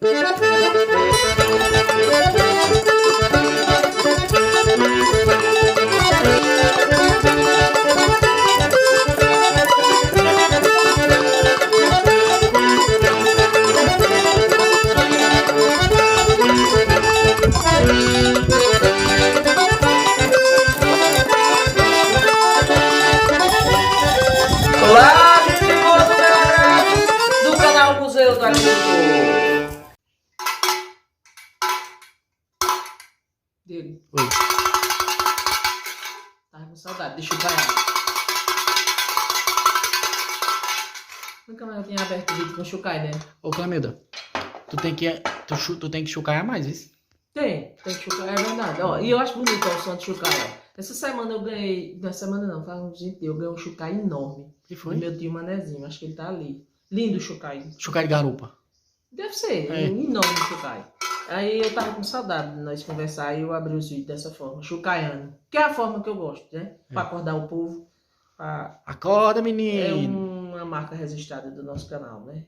Olá, do canal Museu do Agricultor. Diego. Oi. Tava com saudade, deixa eu vai. Nunca mais eu tinha aberto o vídeo com o Chucai, né? Ô, Clamilda, tu tem que chucar mais, isso? Tem que chucar, é verdade. Ó, e eu acho bonito ó, o som de Chucai, ó. Essa semana eu ganhei, na semana não, faz uns 20 dias, eu ganhei um Chucai enorme. Que foi? Do meu tio Manezinho, acho que ele tá ali. Lindo o Chucai. Chucar de garupa. Deve ser, É. um enorme Chucai. Aí eu tava com saudade de nós conversar e eu abri os vídeos dessa forma, chucaiano. Que é a forma que eu gosto, né? Pra acordar o povo. Acorda, É menino. uma marca registrada do nosso canal, né?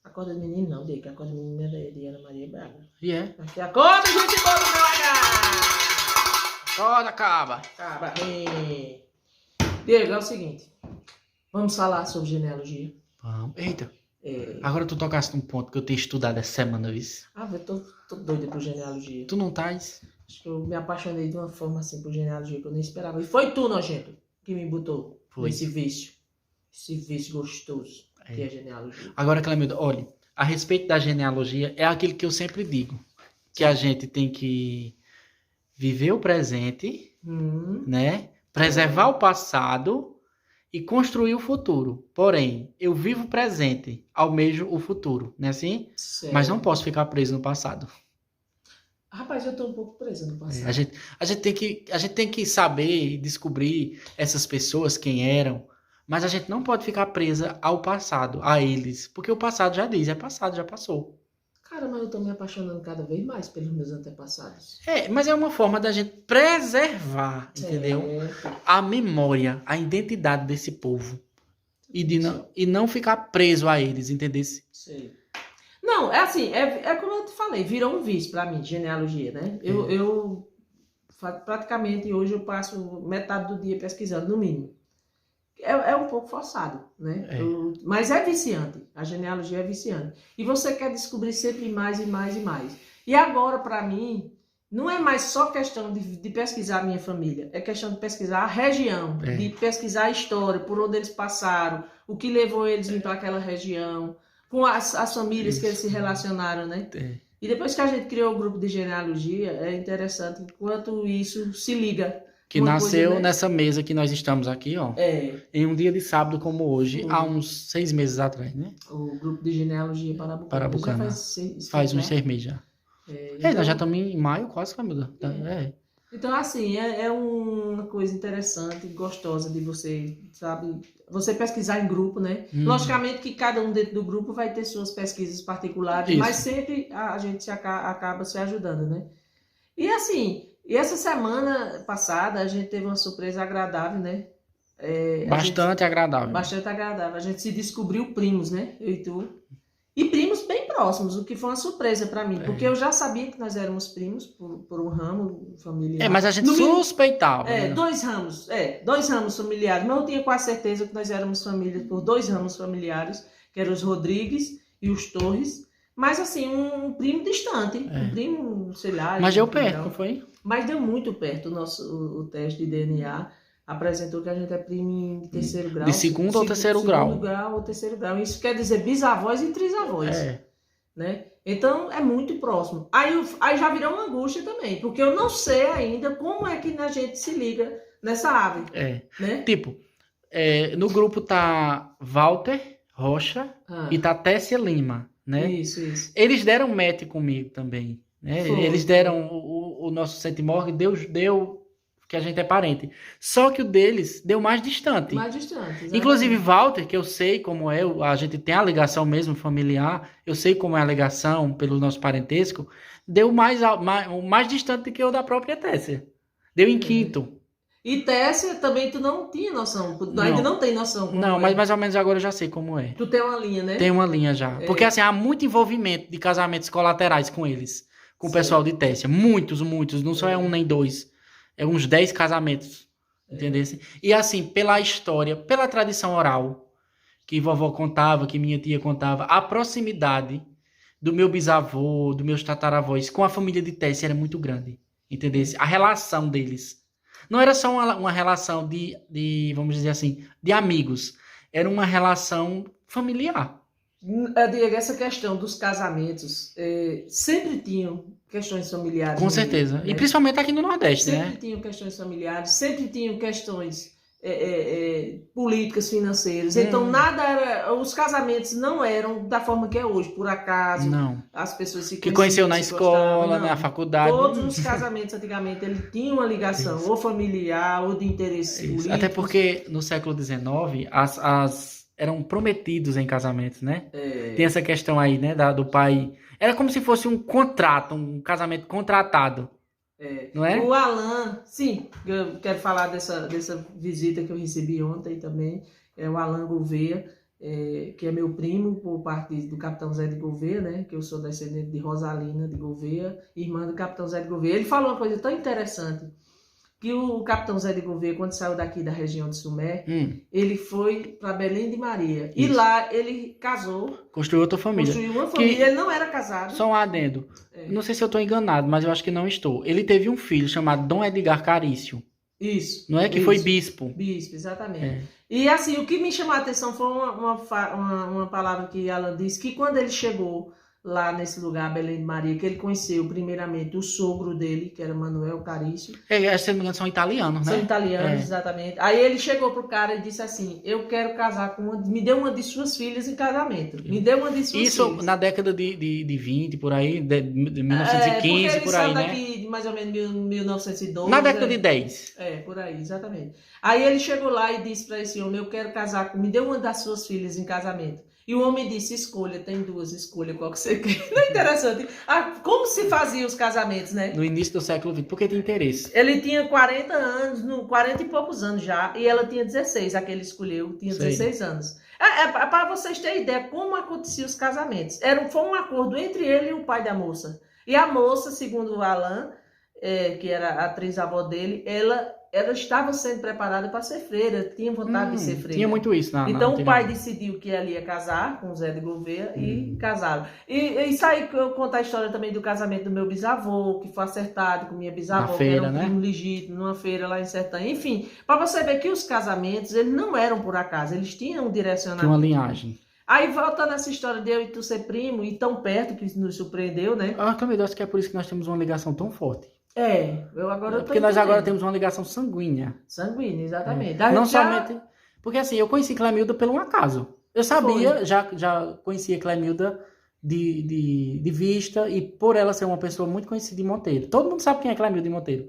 Acorda menino não, Diego. Acorda menino é de Ana Maria Braga. E é? Aqui acorda, gente boa do meu H! Acorda, caba. Acaba. Diego, é o seguinte. Vamos falar sobre genealogia. Vamos. Eita. É... Agora tu tocaste num ponto que eu tenho estudado essa semana, viu? eu tô doida por genealogia. Tu não estás? Acho que eu me apaixonei de uma forma assim por genealogia que eu nem esperava. E foi tu, nojento, que me botou Foi. nesse vício. Esse vício gostoso que é genealogia. Agora, Clamilda, olha, a respeito da genealogia, é aquilo que eu sempre digo. Que a gente tem que viver o presente, né? Preservar o passado e construir o futuro. Porém, eu vivo o presente, almejo o futuro, não é assim? Certo. Mas não posso ficar preso no passado. Rapaz, eu tô um pouco presa no passado. A gente tem que saber e descobrir essas pessoas, quem eram, mas a gente não pode ficar presa ao passado, a eles, porque o passado já diz, é passado, já passou. Cara, mas eu tô me apaixonando cada vez mais pelos meus antepassados. Mas é uma forma da gente preservar, entendeu? Certo. A memória, a identidade desse povo. E não ficar preso a eles, entendeu? Sei. Não, é assim, é como eu te falei, virou um vício pra mim, genealogia, né? Eu praticamente hoje eu passo metade do dia pesquisando, no mínimo. É um pouco forçado, né? Mas é viciante, a genealogia é viciante. E você quer descobrir sempre mais e mais e mais. E agora, pra mim, não é mais só questão de pesquisar a minha família, é questão de pesquisar a região, de pesquisar a história, por onde eles passaram, o que levou eles a ir para aquela região, com as famílias que eles se relacionaram, né? E depois que a gente criou o grupo de genealogia, é interessante quanto isso se liga. Que nasceu nessa mesa que nós estamos aqui, ó. Em um dia de sábado como hoje, há uns 6 meses atrás, né? O grupo de genealogia Parabucana. Faz uns 6 meses já. Então, nós já estamos em maio, quase, Camila. Então, assim, é uma coisa interessante, gostosa de você, sabe, você pesquisar em grupo, né? Logicamente que cada um dentro do grupo vai ter suas pesquisas particulares, mas sempre a gente acaba se ajudando, né? E assim, essa semana passada a gente teve uma surpresa agradável, né? Bastante agradável. Bastante agradável. A gente se descobriu primos, né? Eu e tu. E primos bem próximos, o que foi uma surpresa pra mim. Porque eu já sabia que nós éramos primos por um ramo familiar. Mas a gente suspeitava. Dois ramos familiares. Mas eu tinha quase certeza que nós éramos família por 2 ramos familiares, que eram os Rodrigues e os Torres. Mas assim, um primo distante. Um primo, sei lá. Mas deu perto, não foi? Mas deu muito perto o teste de DNA. Apresentou que a gente é primo de terceiro grau. De segundo ou terceiro grau. Segundo grau ou terceiro grau. Isso quer dizer bisavós e trisavós. Né? Então, é muito próximo. Aí já virou uma angústia também. Porque eu não sei ainda como é que a gente se liga nessa ave. Né? Tipo, no grupo tá Walter Rocha e tá Tessia Lima, né? Isso. Eles deram match comigo também. Né? Eles deram o nosso Sentimorgue, deu que a gente é parente. Só que o deles deu mais distante. Exatamente. Inclusive Walter, que eu sei como é, a gente tem a ligação mesmo familiar, eu sei como é a ligação pelo nosso parentesco, deu mais distante do que o da própria Tessia. Deu em quinto. E Tessia também tu não tinha noção, ainda não tem noção. Não, mas mais ou menos agora eu já sei como é. Tu tem uma linha, né? Tem uma linha já. Porque assim, há muito envolvimento de casamentos colaterais com eles, com o pessoal de Tessia. Muitos, não só é um nem dois. É uns 10 casamentos, entendeu? E assim, pela história, pela tradição oral, que vovó contava, que minha tia contava, a proximidade do meu bisavô, dos meus tataravós com a família de Tessia era muito grande, entendeu? A relação deles. Não era só uma relação de, vamos dizer assim, de amigos. Era uma relação familiar. Diego, essa questão dos casamentos, sempre tinham questões familiares. Com certeza. Né? E principalmente aqui no Nordeste, sempre né? Sempre tinham questões familiares, sempre tinham questões políticas, financeiras. Então, os casamentos não eram da forma que é hoje, por acaso. Não. As pessoas se que conheceu na escola, na faculdade. Todos os casamentos, antigamente, ele tinha uma ligação ou familiar ou de interesse político. Até porque, no século XIX, eram prometidos em casamentos, né? Tem essa questão aí, né, do pai... Era como se fosse um contrato, um casamento contratado. Não é? O Alan, sim, eu quero falar dessa visita que eu recebi ontem também, é o Alan Gouveia, que é meu primo por parte do Capitão Zé de Gouveia, né, que eu sou descendente de Rosalina de Gouveia, irmã do Capitão Zé de Gouveia. Ele falou uma coisa tão interessante, que o Capitão Zé de Gouveia, quando saiu daqui da região de Sumé, ele foi para Belém de Maria. Isso. E lá ele casou. Construiu outra família. Construiu uma família, ele não era casado. Só um adendo. Não sei se eu estou enganado, mas eu acho que não estou. Ele teve um filho chamado Dom Edgar Carício. Isso. Não é? Que foi bispo. Bispo, exatamente. E assim, o que me chamou a atenção foi uma palavra que ela disse, que quando ele chegou lá nesse lugar, Belém de Maria, que ele conheceu primeiramente o sogro dele, que era Manuel Carício. Se não me engano, são italianos, né? São italianos, exatamente. Aí ele chegou pro cara e disse assim, eu quero casar com me dê uma de suas filhas em casamento. Me dê uma de suas filhas. Isso na década de 20, por aí, de 1915, por aí, né? Daqui de mais ou menos 1912. Na década de 10. Por aí, exatamente. Aí ele chegou lá e disse para esse homem, eu quero casar com, me dê uma das suas filhas em casamento. E o homem disse, escolha, tem duas, escolha qual que você quer. Não é interessante? Como se faziam os casamentos, né? No início do século XX, porque tem interesse. Ele tinha 40 anos, 40 e poucos anos já, e ela tinha 16, a que ele escolheu, tinha 16 anos. Para vocês terem ideia como aconteciam os casamentos. Foi um acordo entre ele e o pai da moça. E a moça, segundo o Alan, que era a atriz-avó dele, ela estava sendo preparada para ser freira, tinha vontade de ser freira. Tinha muito isso. Então o pai decidiu que ela ia casar com o Zé de Gouveia e casaram. E isso aí eu conto a história também do casamento do meu bisavô, que foi acertado com minha bisavó, que era um primo legítimo, numa feira lá em Sertã. Enfim, para você ver que os casamentos, eles não eram por acaso, eles tinham um direcionamento. Tinha uma linhagem. Aí voltando essa história de eu e tu ser primo, e tão perto, que nos surpreendeu, né? Camila, acho que é por isso que nós temos uma ligação tão forte. Porque nós agora temos uma ligação sanguínea. Sanguínea, exatamente. Não somente... Porque assim, eu conheci Clemilda pelo acaso. Eu sabia, já conhecia Clemilda de vista, e por ela ser uma pessoa muito conhecida em Monteiro. Todo mundo sabe quem é Clemilda em Monteiro.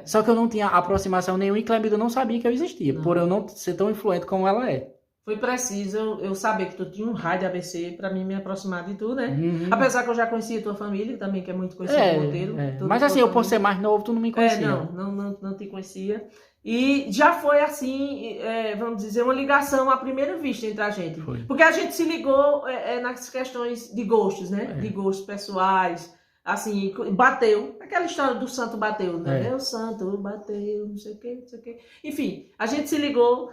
Só que eu não tinha aproximação nenhuma e Clemilda não sabia que eu existia, por eu não ser tão influente como ela é. Foi preciso eu saber que tu tinha um raio de ABC para mim me aproximar de tu, né? Apesar que eu já conhecia tua família também, que é muito conhecida em Monteiro. Mas assim, eu por ser mais novo, tu não me conhecia. Não te conhecia. E já foi assim, vamos dizer, uma ligação à primeira vista entre a gente. Foi. Porque a gente se ligou nas questões de gostos, né? De gostos pessoais. Assim, bateu. Aquela história do santo bateu, né? O santo bateu, não sei o quê, não sei o quê. Enfim, a gente se ligou.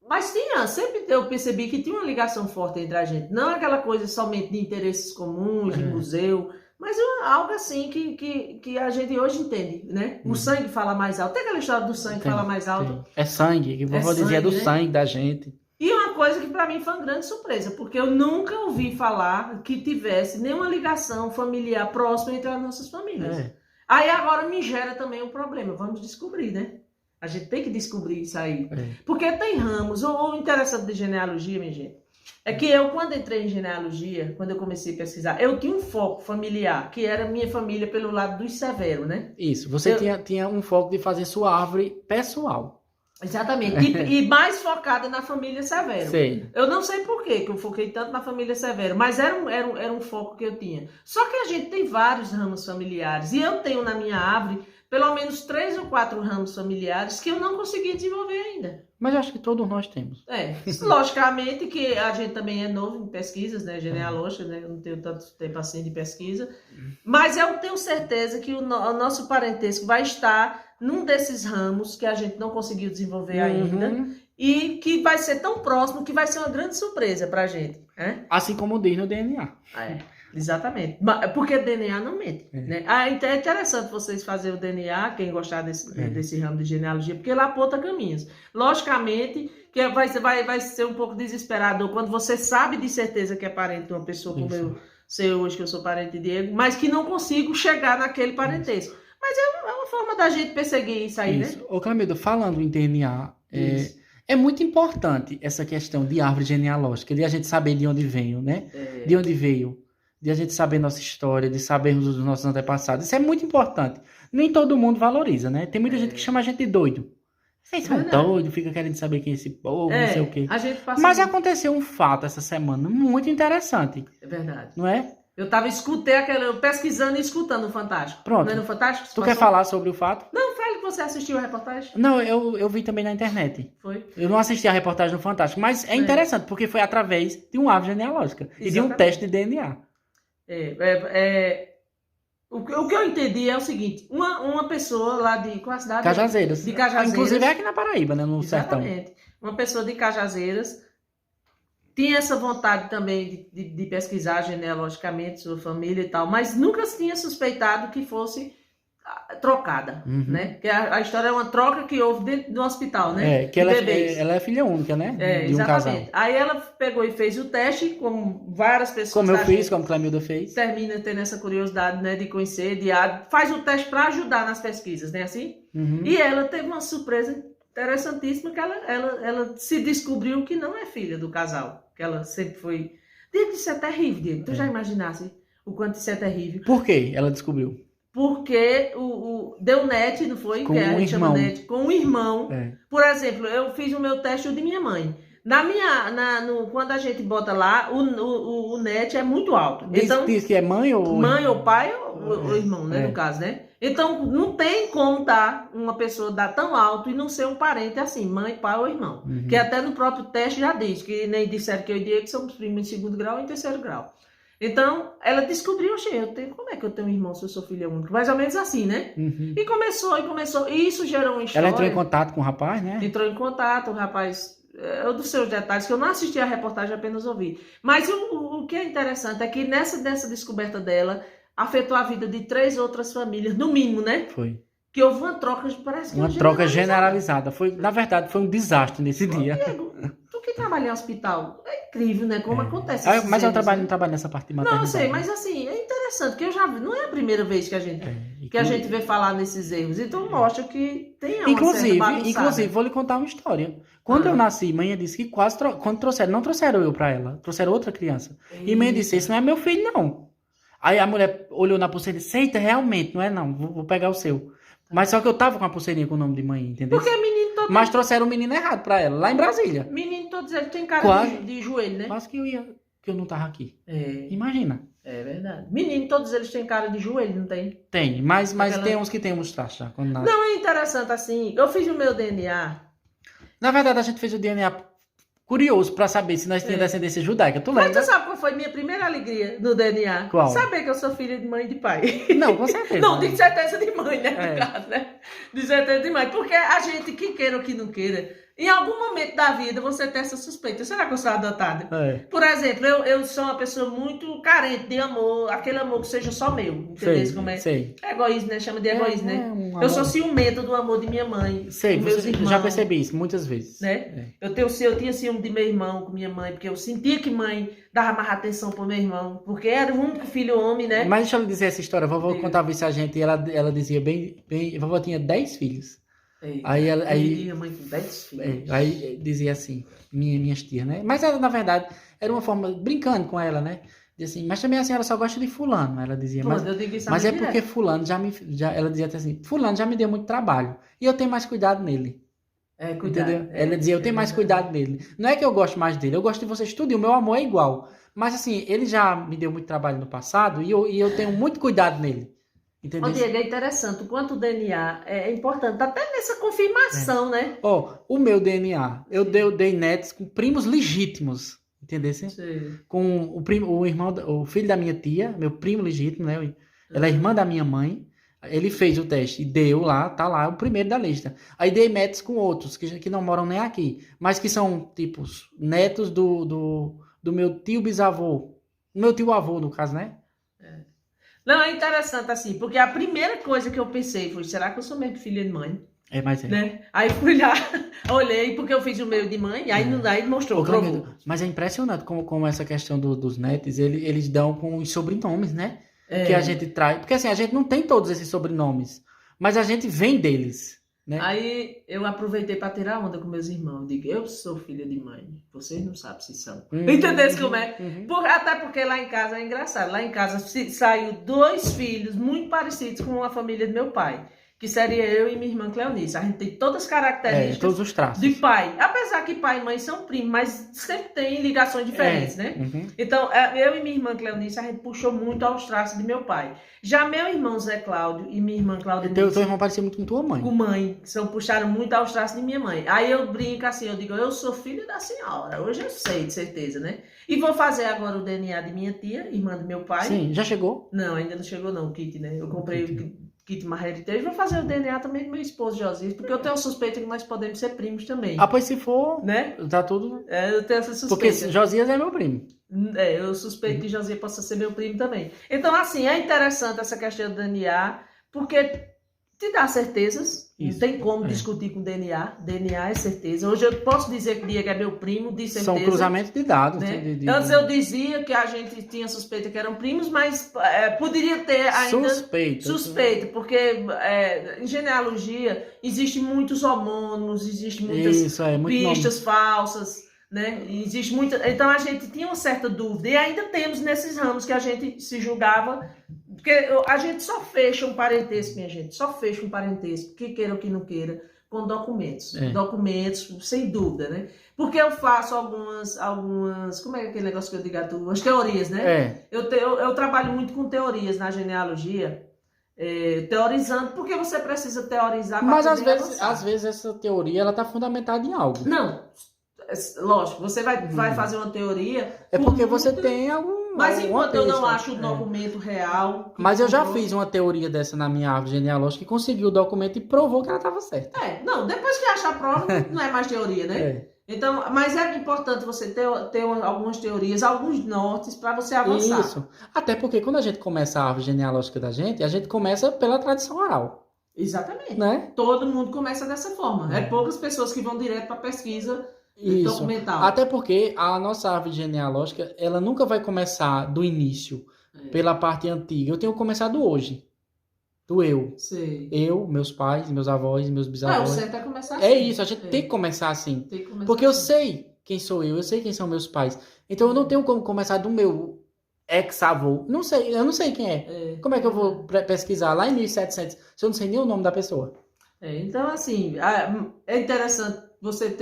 Mas sempre eu percebi que tinha uma ligação forte entre a gente. Não aquela coisa somente de interesses comuns, de museu, mas algo assim que a gente hoje entende, né? O sangue fala mais alto. Tem aquela história do sangue que fala mais alto? É sangue, que eu vou dizer, é do sangue da gente. E uma coisa que para mim foi uma grande surpresa, porque eu nunca ouvi falar que tivesse nenhuma ligação familiar próxima entre as nossas famílias. Aí agora me gera também um problema. Vamos descobrir, né? A gente tem que descobrir isso aí. Porque tem ramos. O interessante de genealogia, minha gente, é que eu, quando entrei em genealogia, quando eu comecei a pesquisar, eu tinha um foco familiar, que era minha família pelo lado dos Severo, né? Isso. Você tinha um foco de fazer sua árvore pessoal. Exatamente. E mais focada na família Severo. Sei. Eu não sei por que eu foquei tanto na família Severo, mas era um foco que eu tinha. Só que a gente tem vários ramos familiares. E eu tenho na minha árvore pelo menos 3 ou 4 ramos familiares que eu não consegui desenvolver ainda. Mas eu acho que todos nós temos. Logicamente que a gente também é novo em pesquisas, né, genealógicas, né, eu não tenho tanto tempo assim de pesquisa, mas eu tenho certeza que o nosso parentesco vai estar num desses ramos que a gente não conseguiu desenvolver ainda e que vai ser tão próximo que vai ser uma grande surpresa pra gente. Né? Assim como diz no DNA. Exatamente. Porque DNA não mente. Né? Então é interessante vocês fazerem o DNA, quem gostar desse ramo de genealogia, porque ele aponta caminhos. Logicamente, que vai ser um pouco desesperador quando você sabe de certeza que é parente de uma pessoa como eu sei hoje, que eu sou parente de Diego, mas que não consigo chegar naquele parentesco. Mas é uma forma da gente perseguir isso aí, né? Ô, Clamilda, falando em DNA, é muito importante essa questão de árvore genealógica, de a gente saber de onde veio, né? De onde veio. De a gente saber nossa história, de sabermos os nossos antepassados. Isso é muito importante. Nem todo mundo valoriza, né? Tem muita gente que chama a gente de doido. Vocês são doidos, fica querendo saber quem é esse povo, não sei o quê. Mas aconteceu um fato essa semana muito interessante. É verdade. Não é? Eu pesquisando e escutando o Fantástico. Pronto. Não é no Fantástico? Tu quer falar sobre o fato? Não, fale que você assistiu a reportagem. Não, eu vi também na internet. Foi? Eu não assisti a reportagem no Fantástico, mas é interessante, porque foi através de uma árvore genealógica. Exatamente. E de um teste de DNA. O que eu entendi é o seguinte, uma pessoa lá de... Qual a cidade? Cajazeiras. De Cajazeiras. Inclusive é aqui na Paraíba, né? No sertão. Exatamente. Uma pessoa de Cajazeiras tinha essa vontade também de pesquisar genealogicamente sua família e tal, mas nunca tinha suspeitado que fosse trocada, né? Porque a história é uma troca que houve dentro do hospital, né? Que ela é filha única, né? De um casal. Aí ela pegou e fez o teste, como várias pessoas... Como eu fiz, como a Clamilda fez. Termina tendo essa curiosidade, né, de conhecer, faz o teste para ajudar nas pesquisas, né, assim? E ela teve uma surpresa interessantíssima, que ela se descobriu que não é filha do casal, que ela sempre foi... Isso é terrível, Diego. Tu já imaginasse o quanto isso é terrível? Por que ela descobriu? Porque deu net, não foi? Com que a um gente chama irmão. net, com um irmão. Por exemplo, eu fiz o meu teste o de minha mãe. Quando a gente bota lá, o net é muito alto. Diz que é mãe ou... Mãe ou pai ou irmão, né? No caso, né? Então, não tem como uma pessoa dar tão alto e não ser um parente assim, mãe, pai ou irmão. Que até no próprio teste já diz, que nem disseram que eu e Diego somos primos em 2º grau e em 3º grau. Então, ela descobriu, como é que eu tenho um irmão se eu sou filha única? Mais ou menos assim, né? E começou. E isso gerou uma história. Ela entrou em contato com o rapaz, né? Entrou em contato, o rapaz... dos seus detalhes, que eu não assisti a reportagem, apenas ouvi. Mas o que é interessante é que nessa descoberta dela, afetou a vida de 3 outras famílias, no mínimo, né? Foi. Que houve uma troca, parece que uma troca generalizada. Na verdade, foi um desastre nesse dia. Diego, tu que trabalha em hospital, é incrível, né? Como acontece isso. Mas eu não trabalho nessa parte de maternidade. Não, sei, mas assim, é interessante, que eu já vi, não é a primeira vez que a gente vê falar nesses erros. Então mostra que tem uma certa bagunçada. Inclusive, vou lhe contar uma história. Quando eu nasci, mãe disse que quando trouxeram, não trouxeram eu pra ela, trouxeram outra criança. E mãe disse, esse não é meu filho, não. Aí a mulher olhou na pulseira e disse, eita, realmente, não é não, vou pegar o seu. Mas só que eu tava com a pulseirinha com o nome de mãe, entendeu? Porque menino todo... Mas trouxeram o menino errado pra ela, lá em Brasília. Menino todos eles têm cara de joelho, né? Quase que eu não tava aqui. Imagina. É verdade. Menino, todos eles têm cara de joelho, não tem? Tem, mas tem uns que tem mustache já. Não, é interessante assim, eu fiz o meu DNA. Na verdade, a gente fez o DNA curioso pra saber se nós tínhamos descendência judaica. Tu lembra? Mas tu sabe qual foi minha primeira alegria no DNA? Qual? Saber que eu sou filha de mãe e de pai. Não, com certeza. Não, de certeza de mãe, né? No caso, né? De certeza de mãe. Porque a gente, que queira ou que não queira, em algum momento da vida você tem essa suspeita. Será que eu sou adotada? Por exemplo, eu sou uma pessoa muito carente de amor, aquele amor que seja só meu. Entendeu como é? Sei. É egoísmo, né? Chama de egoísmo, né? Eu sou ciumenta do amor de minha mãe. Sei, meus irmãos. Já percebi isso muitas vezes. Né? Eu tinha ciúme de meu irmão com minha mãe, porque eu sentia que mãe dava mais atenção pro meu irmão, porque era o único filho homem, né? Mas deixa eu lhe dizer essa história. A vovó contava isso a gente e ela dizia bem. A vovó tinha 10 filhos. Minha mãe com 10 filhos. Aí dizia assim, minhas tias, né? Mas ela, na verdade, era uma forma, brincando com ela, né? Dizia assim, mas também a senhora só gosta de fulano, ela dizia. Mas é porque fulano ela dizia assim, fulano já me deu muito trabalho. E eu tenho mais cuidado nele. Entendeu? Ela dizia, eu tenho mais cuidado nele. Não é que eu gosto mais dele, eu gosto de vocês tudo e o meu amor é igual. Mas assim, ele já me deu muito trabalho no passado e eu tenho muito cuidado nele. Entendeu? Ô, Diego, é interessante o quanto o DNA é importante, até nessa confirmação, né? Ó, o meu DNA, eu dei netos com primos legítimos, entendeu? Sim. Com o irmão, o filho da minha tia, meu primo legítimo, né? Ela é irmã da minha mãe. Ele fez o teste e deu lá, tá lá, o primeiro da lista. Aí dei netos com outros, que não moram nem aqui, mas que são, tipo, netos do meu tio bisavô. Meu tio avô, no caso, né? Não, é interessante assim, porque a primeira coisa que eu pensei foi, será que eu sou mesmo filha de mãe? Mas é. Né? Aí fui lá, olhei, porque eu fiz o meu de mãe, aí aí mostrou. Mas é impressionante como essa questão dos netos, eles dão com os sobrenomes, né? Que a gente traz. Porque assim, a gente não tem todos esses sobrenomes, mas a gente vem deles, né? Aí eu aproveitei para tirar onda com meus irmãos. Digo, eu sou filha de mãe, vocês não sabem se são. Entendeu como é? Até porque lá em casa é engraçado. Lá em casa saiu 2 filhos muito parecidos com a família do meu pai. Que seria eu e minha irmã Cleonice. A gente tem todas as características todos os traços de pai. Apesar que pai e mãe são primos, mas sempre tem ligações diferentes, né? Então, eu e minha irmã Cleonice, a gente puxou muito aos traços de meu pai. Já meu irmão Zé Cláudio e minha irmã Cláudia... Teu irmão parecia muito com tua mãe. Com mãe. Puxaram muito aos traços de minha mãe. Aí eu brinco assim, eu digo, eu sou filha da senhora. Hoje eu sei, de certeza, né? E vou fazer agora o DNA de minha tia, irmã do meu pai. Sim, já chegou? Não, ainda não chegou não, o kit, né? Eu comprei o kit Marreritez, vou fazer o DNA também do meu esposo Josias, porque eu tenho suspeita que nós podemos ser primos também. Ah, pois se for, né? Tá tudo... Eu tenho essa suspeita. Porque Josias é meu primo. Eu suspeito que Josias possa ser meu primo também. Então, assim, é interessante essa questão do DNA, porque te dá certezas. Isso. Não tem como discutir com DNA. DNA é certeza. Hoje eu posso dizer que Diego é meu primo, de certeza. São cruzamentos de dados. Né? Antes eu dizia que a gente tinha suspeita que eram primos, mas poderia ter ainda... Suspeita. Porque em genealogia existem muitos homônimos, existem muitas pistas falsas. Né? Existe muita... Então a gente tinha uma certa dúvida. E ainda temos nesses ramos que a gente se julgava... Porque a gente só fecha um parentesco, minha gente. Só fecha um parentesco, que queira ou que não queira, com documentos. Documentos, sem dúvida, né? Porque eu faço algumas... Como é aquele negócio que eu digo a tu? As teorias, né? Eu trabalho muito com teorias na genealogia. Teorizando, porque você precisa teorizar. Mas às vezes essa teoria ela está fundamentada em algo. Não, lógico, você vai fazer uma teoria. Porque você tem algum. Mas enquanto eu não acho o documento real. Mas eu já fiz uma teoria dessa na minha árvore genealógica que conseguiu o documento e provou que ela estava certa. Não, depois que achar a prova, não é mais teoria, né? Então, mas é importante você ter algumas teorias, alguns nortes para você avançar. Isso. Até porque quando a gente começa a árvore genealógica da gente, a gente começa pela tradição oral. Exatamente. Né? Todo mundo começa dessa forma. Poucas pessoas que vão direto para a pesquisa. Isso. Documental. Até porque a nossa árvore genealógica, ela nunca vai começar do início, pela parte antiga. Eu tenho começado hoje. Do eu. Sei. Eu, meus pais, meus avós, meus bisavós. O certo é começar assim. É isso, a gente tem que começar assim. Porque eu sei quem sou eu sei quem são meus pais. Então eu não tenho como começar do meu ex-avô. Não sei, eu não sei quem é. Como é que eu vou pesquisar lá em 1700 se eu não sei nem o nome da pessoa? Então, assim, é interessante você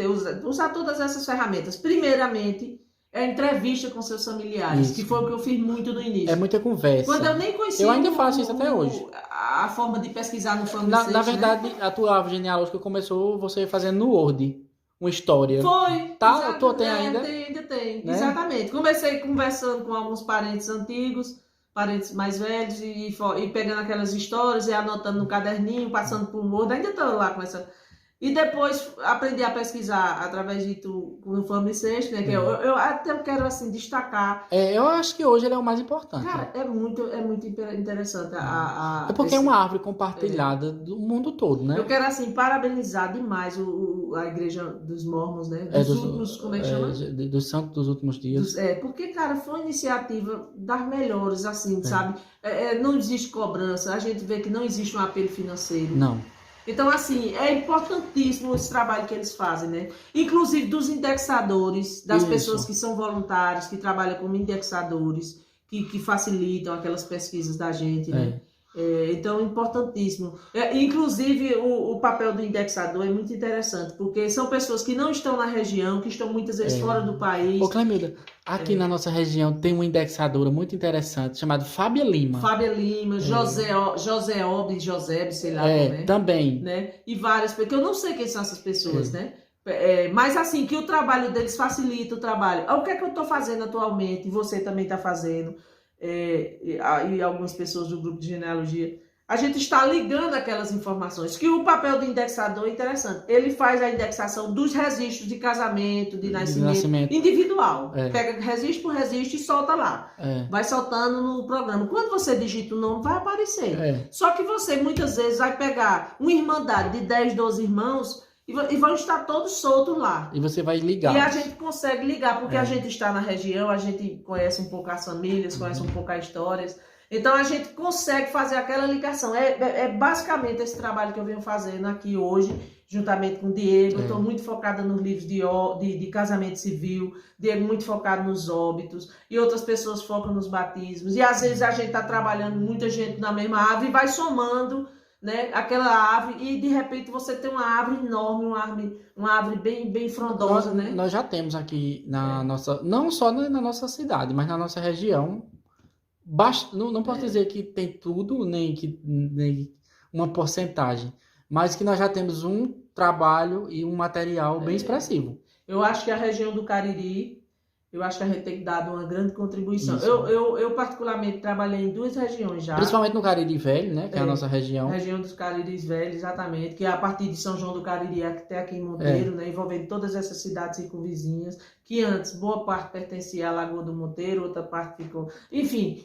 usar todas essas ferramentas. Primeiramente, a entrevista com seus familiares, que foi o que eu fiz muito no início. É muita conversa. Quando eu nem conhecia... Eu ainda faço isso até hoje. A forma de pesquisar no Family Na verdade, a tua árvore genealógica começou você fazendo no Word. Uma história. Foi. Tá? Tu tem ainda? Ainda tem. Né? Exatamente. Comecei conversando com alguns parentes antigos, parentes mais velhos, e pegando aquelas histórias e anotando no caderninho, passando por um Word. Ainda estou lá com essa... E depois aprendi a pesquisar através de no Family Sexto, né? Que eu até quero assim destacar. Eu acho que hoje ele é o mais importante. Cara, é muito interessante. É porque é uma árvore compartilhada do mundo todo, né? Eu quero assim parabenizar demais a Igreja dos Mormons, né? Como é que chama? Dos Santos dos Últimos Dias. Porque, cara, foi uma iniciativa das melhores, assim, sabe? Não existe cobrança, a gente vê que não existe um apelo financeiro. Não. Então, assim, é importantíssimo esse trabalho que eles fazem, né? Inclusive dos indexadores, das pessoas que são voluntários, que trabalham como indexadores, que facilitam aquelas pesquisas da gente, né? Então, importantíssimo. Inclusive, o papel do indexador é muito interessante, porque são pessoas que não estão na região, que estão muitas vezes fora do país. Ô, Clemilda, aqui na nossa região tem uma indexadora muito interessante, chamada Fábia Lima. Fábia Lima, José José, sei lá, né? Também. Né? E várias, porque eu não sei quem são essas pessoas, né? Mas assim, que o trabalho deles facilita o trabalho. O que é que eu estou fazendo atualmente, e você também está fazendo, e algumas pessoas do grupo de genealogia, a gente está ligando aquelas informações, que o papel do indexador é interessante. Ele faz a indexação dos registros de casamento, de nascimento. Individual. Pega registro por registro e solta lá. Vai soltando no programa. Quando você digita o nome, vai aparecer. Só que você, muitas vezes, vai pegar uma irmandade de 10, 12 irmãos e vão estar todos soltos lá. E você vai ligar. E a gente consegue ligar, porque a gente está na região, a gente conhece um pouco as famílias, conhece um pouco as histórias. Então a gente consegue fazer aquela ligação. Basicamente esse trabalho que eu venho fazendo aqui hoje, juntamente com o Diego. Estou muito focada nos livros de casamento civil, Diego muito focado nos óbitos, e outras pessoas focam nos batismos. E às vezes a gente está trabalhando muita gente na mesma árvore e vai somando, né, aquela árvore, e de repente você tem uma árvore enorme, uma árvore bem frondosa, né? Nós já temos aqui na nossa, não só na nossa cidade, mas na nossa região, não posso dizer que tem tudo, nem uma porcentagem, mas que nós já temos um trabalho e um material bem expressivo. Eu acho que a região do Cariri, eu acho que a gente tem dado uma grande contribuição. Eu particularmente trabalhei em 2 regiões já. Principalmente no Cariri Velho, né? Que é a nossa região. A região dos Cariris Velhos, exatamente. Que é a partir de São João do Cariri até aqui em Monteiro, né? Envolvendo todas essas cidades circunvizinhas. Que antes, boa parte pertencia à Lagoa do Monteiro, outra parte ficou... Enfim,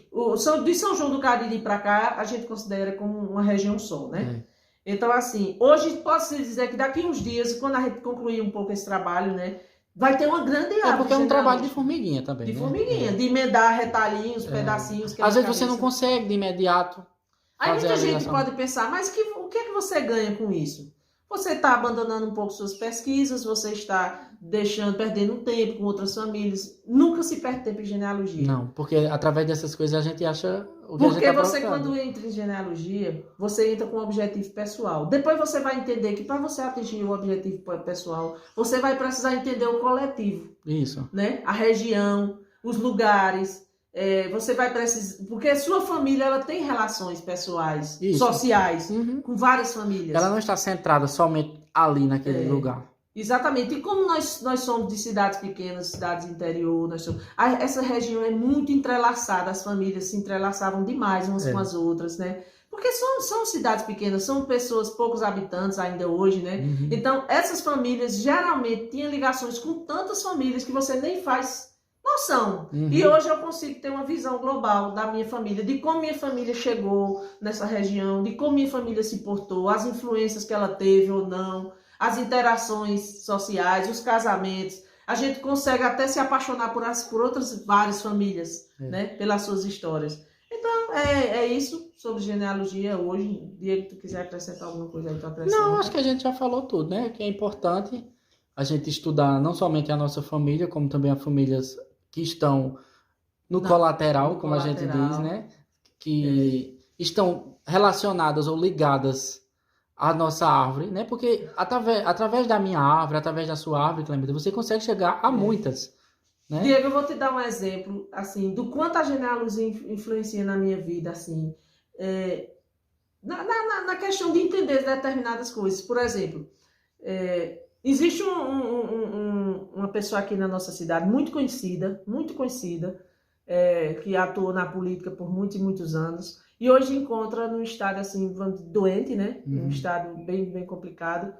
de São João do Cariri para cá, a gente considera como uma região só, né? Então, assim, hoje posso dizer que daqui uns dias, quando a gente concluir um pouco esse trabalho, né? Vai ter uma grande árvore. Porque é um trabalho de formiguinha também. De formiguinha, de emendar retalhinhos, pedacinhos. Às vezes você não consegue de imediato. Aí muita gente pode pensar, mas o que é que você ganha com isso? Você está abandonando um pouco suas pesquisas, você está perdendo tempo com outras famílias. Nunca se perde tempo em genealogia. Não, porque através dessas coisas a gente acha o que porque a gente você, quando entra em genealogia, você entra com um objetivo pessoal. Depois você vai entender que para você atingir o objetivo pessoal, você vai precisar entender o coletivo. Isso. Né? A região, os lugares. Você vai precisar... Porque a sua família, ela tem relações pessoais, sociais, com várias famílias. Ela não está centrada somente ali naquele lugar. Exatamente. E como nós somos de cidades pequenas, cidades interior, essa região é muito entrelaçada, as famílias se entrelaçavam demais umas com as outras, né? Porque são cidades pequenas, são pessoas, poucos habitantes ainda hoje, né? Então, essas famílias geralmente tinham ligações com tantas famílias que você nem faz noção. E hoje eu consigo ter uma visão global da minha família, de como minha família chegou nessa região, de como minha família se portou, as influências que ela teve ou não, as interações sociais, os casamentos. A gente consegue até se apaixonar por outras várias famílias, né? Pelas suas histórias. Então, é isso sobre genealogia hoje. Diego, tu quiser acrescentar alguma coisa aí, tu acrescenta. Não, acho que a gente já falou tudo, né? Que é importante a gente estudar não somente a nossa família, como também as famílias que estão no colateral, como a gente diz, né? Que estão relacionadas ou ligadas à nossa árvore, né? Porque através da minha árvore, através da sua árvore, Clemilda, você consegue chegar a muitas. Né? Diego, eu vou te dar um exemplo, assim, do quanto a genealogia influencia na minha vida, assim, na questão de entender determinadas coisas. Por exemplo, existe uma pessoa aqui na nossa cidade muito conhecida, que atuou na política por muitos e muitos anos, e hoje encontra num estado assim, doente, né? Um estado bem complicado.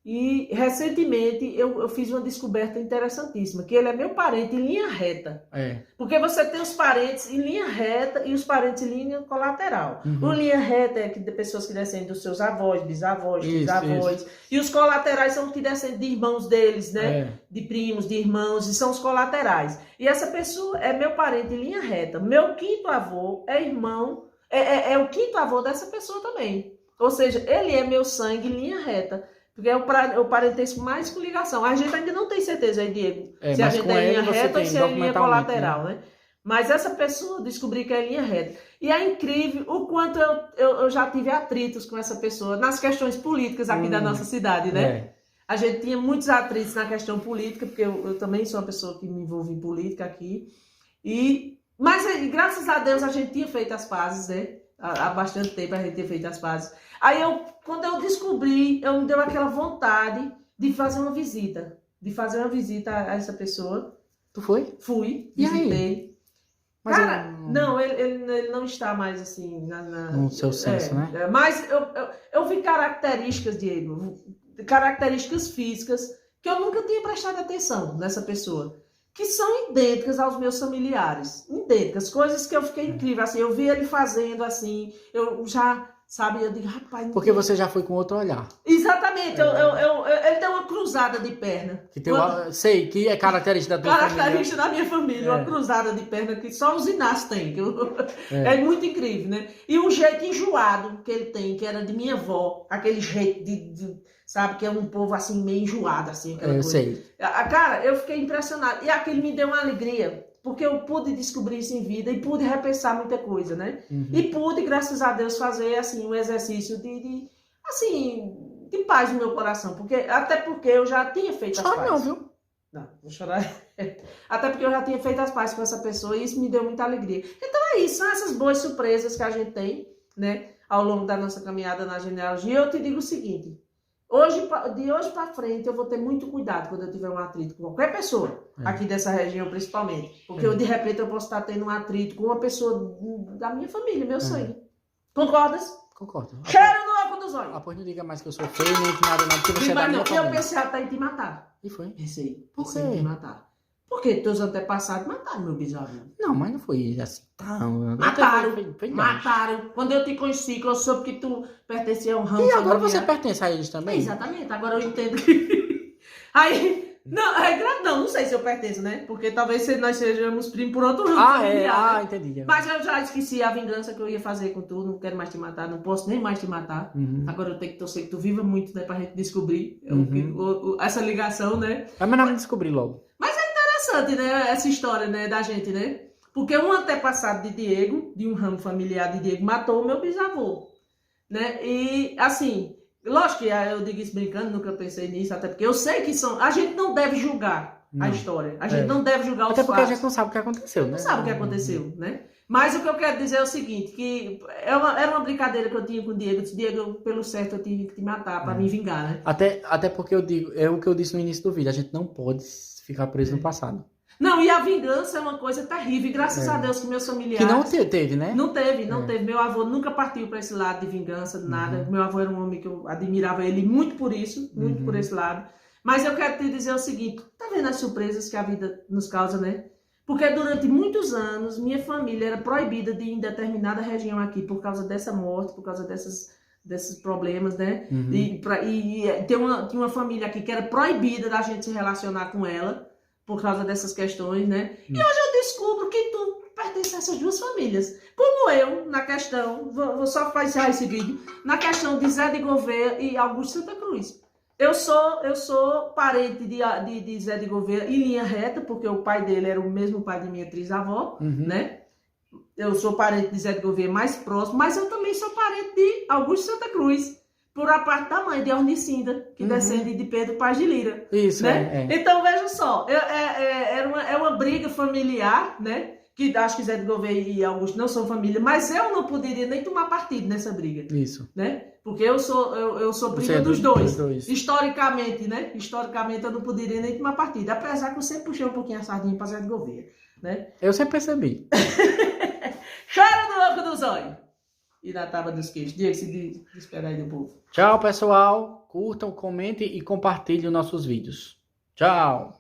E recentemente eu fiz uma descoberta interessantíssima, que ele é meu parente em linha reta. Porque você tem os parentes em linha reta e os parentes em linha colateral. O linha reta é de pessoas que descendem dos seus avós, bisavós, trisavós. E os colaterais são os que descendem de irmãos deles, né? De primos, de irmãos, e são os colaterais. E essa pessoa é meu parente em linha reta. Meu quinto avô é irmão, é o quinto avô dessa pessoa também. Ou seja, ele é meu sangue em linha reta. Porque é o parentesco mais com ligação. A gente ainda não tem certeza aí, Diego, se a gente é linha reta ou se é linha colateral, né? Mas essa pessoa descobriu que é linha reta. E é incrível o quanto eu já tive atritos com essa pessoa nas questões políticas aqui da nossa cidade, né? É. A gente tinha muitos atritos na questão política, porque eu também sou uma pessoa que me envolve em política aqui. Mas graças a Deus a gente tinha feito as pazes, né? Há bastante tempo a gente tinha feito as pazes. Aí quando eu descobri, me deu aquela vontade de fazer uma visita. A essa pessoa. Tu foi? Fui, E visitei. aí? Mas cara, não, ele não está mais assim no seu senso, né? Mas eu vi características, Diego, características físicas que eu nunca tinha prestado atenção nessa pessoa, que são idênticas aos meus familiares, idênticas, coisas que eu fiquei incrível, assim, eu vi ele fazendo assim, eu já, sabe, eu digo, rapaz... Porque você já foi com outro olhar. Exatamente, ele deu uma cruzada de perna. Sei, que é característica da tua família. Característica da minha família, uma cruzada de perna que só os Inácio têm. É muito incrível, né? E um jeito enjoado que ele tem, que era de minha avó, aquele jeito sabe, que é um povo assim, meio enjoado, assim. Eu sei. Cara, eu fiquei impressionado. E aquilo me deu uma alegria, porque eu pude descobrir isso em vida e pude repensar muita coisa, né? Uhum. E pude, graças a Deus, fazer, assim, um exercício de paz no meu coração. Até porque eu já tinha feito as pazes. Não, viu? Não, vou chorar. Até porque eu já tinha feito as pazes com essa pessoa e isso me deu muita alegria. Então é isso, são essas boas surpresas que a gente tem, né? Ao longo da nossa caminhada na genealogia. Eu te digo o seguinte, de hoje para frente eu vou ter muito cuidado quando eu tiver um atrito com qualquer pessoa, aqui dessa região principalmente. Porque de repente eu posso estar tendo um atrito com uma pessoa da minha família, meu sangue. Concordas? Concordo. Cheiro no oco dos olhos. Pois não diga mais que eu sou feio, nem que nada, não, porque você é da minha família. Eu pensei até em te matar. E foi? Pensei. Por quê? Em te matar. Porque teus antepassados mataram meu bisavô. Não, mas não foi assim tão... Mataram. Quando eu te conheci, que eu soube que tu pertencia a um ramo familiar. E agora familiar. você pertence a eles também? Exatamente. Agora eu entendo que... Aí... Não sei se eu pertenço, né? Porque talvez nós sejamos primos por outro ramo familiar. Né? Entendi. Mas eu já esqueci a vingança que eu ia fazer com tu. Não quero mais te matar, não posso nem mais te matar. Uhum. Agora eu tenho que torcer que tu viva muito, né? Pra gente descobrir essa ligação, né? É melhor me descobrir logo. Mas é interessante, né? Essa história, né? Da gente, né? Porque um antepassado de Diego, de um ramo familiar de Diego, matou o meu bisavô, né? E, assim... Lógico que eu digo isso brincando, nunca pensei nisso, até porque eu sei que a gente não deve julgar a história, a gente não deve julgar os fatos. Até porque a gente não sabe o que aconteceu, né? Não sabe o que aconteceu, né? Mas o que eu quero dizer é o seguinte, que era uma brincadeira que eu tinha com o Diego. Eu disse, Diego, pelo certo eu tive que te matar para me vingar, né? Até porque eu digo, é o que eu disse no início do vídeo, a gente não pode ficar preso no passado. Não, e a vingança é uma coisa terrível, e graças a Deus que meus familiares... Que não teve, né? Não teve. Meu avô nunca partiu para esse lado de vingança, de nada. Meu avô era um homem que eu admirava ele muito por isso, muito por esse lado. Mas eu quero te dizer o seguinte, tá vendo as surpresas que a vida nos causa, né? Porque durante muitos anos, minha família era proibida de ir em determinada região aqui por causa dessa morte, por causa desses problemas, né? E tinha uma família aqui que era proibida da gente se relacionar com ela, por causa dessas questões, né? E hoje eu descubro que tu pertence a essas duas famílias. Como eu, na questão, vou só fazer esse vídeo, na questão de Zé de Gouveia e Augusto Santa Cruz. Eu sou parente de Zé de Gouveia em linha reta, porque o pai dele era o mesmo pai de minha trisavó, né? Eu sou parente de Zé de Gouveia mais próximo, mas eu também sou parente de Augusto Santa Cruz, por a parte da mãe, de Ornicinda, que descende de Pedro Paz de Lira. Isso, né? Então, veja só, é uma briga familiar, né? Que acho que Zé de Gouveia e Augusto não são família, mas eu não poderia nem tomar partido nessa briga. Isso. Né? Porque eu sou prima dos dois. Historicamente, né? Historicamente eu não poderia nem tomar partido, apesar que eu sempre puxei um pouquinho a sardinha para Zé de Gouveia, né? Eu sempre percebi. Chora no oco dos olhos e na tábua dos queixos. Diego, se despede aí do povo. Tchau, pessoal. Curtam, comentem e compartilhem nossos vídeos. Tchau.